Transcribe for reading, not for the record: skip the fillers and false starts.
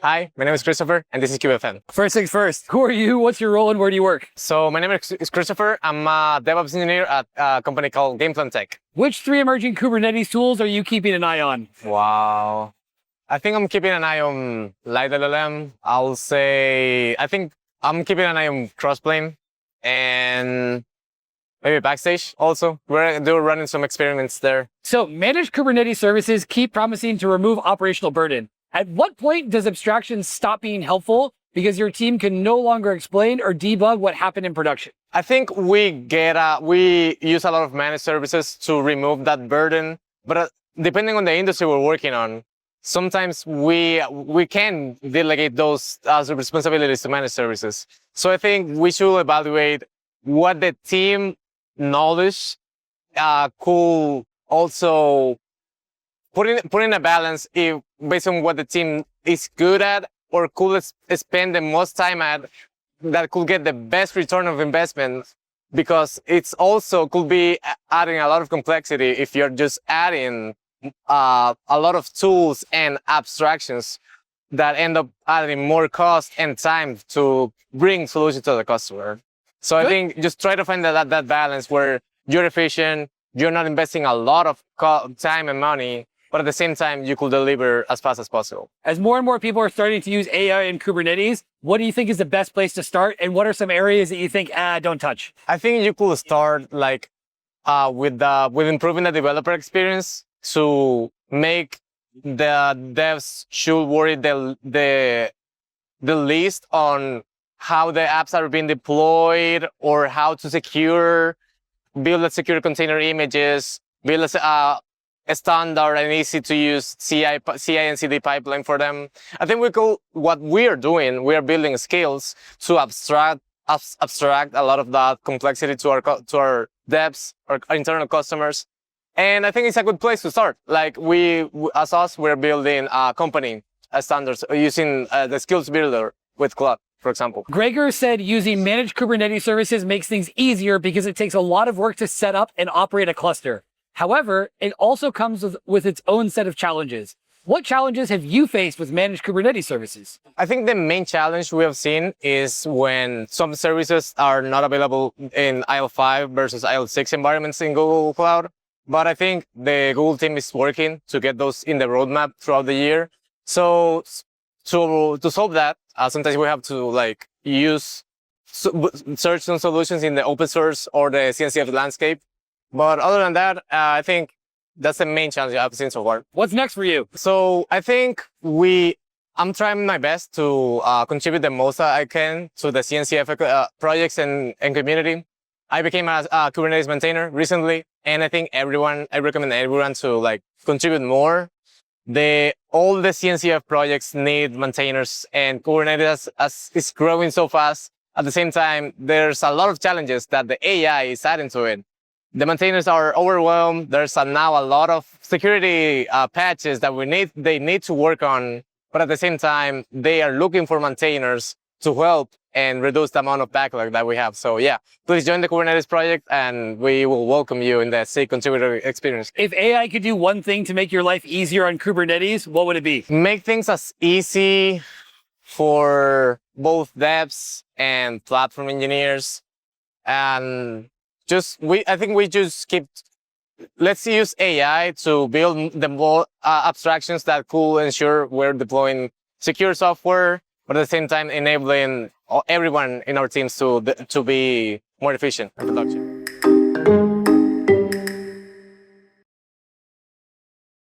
Hi, my name is Christopher, and this is KubeFM. First things first, who are you, what's your role, and where do you work? So my name is Christopher. I'm a DevOps engineer at a company called Gameplan Tech. Which 3 emerging Kubernetes tools are you keeping an eye on? Wow. I think I'm keeping an eye on LiteLLM. I think I'm keeping an eye on Crossplane and maybe Backstage also. They're running some experiments there. So managed Kubernetes services keep promising to remove operational burden. At what point does abstractions stop being helpful because your team can no longer explain or debug what happened in production? I think we use a lot of managed services to remove that burden, but depending on the industry we're working on, sometimes we can delegate those responsibilities to managed services. So I think we should evaluate what the team knowledge could also put in a balance based on what the team is good at or could spend the most time at that could get the best return of investment, because it's also could be adding a lot of complexity if you're just adding a lot of tools and abstractions that end up adding more cost and time to bring solutions to the customer. So I think just try to find that balance where you're efficient, you're not investing a lot of time and money, but at the same time, you could deliver as fast as possible. As more and more people are starting to use AI in Kubernetes, what do you think is the best place to start? And what are some areas that you think, don't touch? I think you could start with improving the developer experience to make the devs should worry the least on how the apps are being deployed or how to build a secure container images, build a standard and easy to use CI and CD pipeline for them. I think what we are doing, we are building skills to abstract a lot of that complexity to our devs, our internal customers. And I think it's a good place to start. Like we're building a company standards using the skills builder with Cloud, for example. Gregor said using managed Kubernetes services makes things easier because it takes a lot of work to set up and operate a cluster. However, it also comes with its own set of challenges. What challenges have you faced with managed Kubernetes services? I think the main challenge we have seen is when some services are not available in IL5 versus IL6 environments in Google Cloud. But I think the Google team is working to get those in the roadmap throughout the year. So to solve that, sometimes we have to search some solutions in the open source or the CNCF landscape. But other than that, I think that's the main challenge I've seen so far. What's next for you? So I think I'm trying my best to contribute the most I can to the CNCF projects and community. I became a Kubernetes maintainer recently, and I think I recommend everyone to contribute more. All the CNCF projects need maintainers, and Kubernetes is growing so fast. At the same time, there's a lot of challenges that the AI is adding to it. The maintainers are overwhelmed. There's now a lot of security patches that they need to work on, but at the same time, they are looking for maintainers to help and reduce the amount of backlog that we have. So yeah, please join the Kubernetes project and we will welcome you in the SIG contributor experience. If AI could do one thing to make your life easier on Kubernetes, what would it be? Make things as easy for both devs and platform engineers. And let's use AI to build the more abstractions that could ensure we're deploying secure software, but at the same time enabling everyone in our teams to be more efficient in production.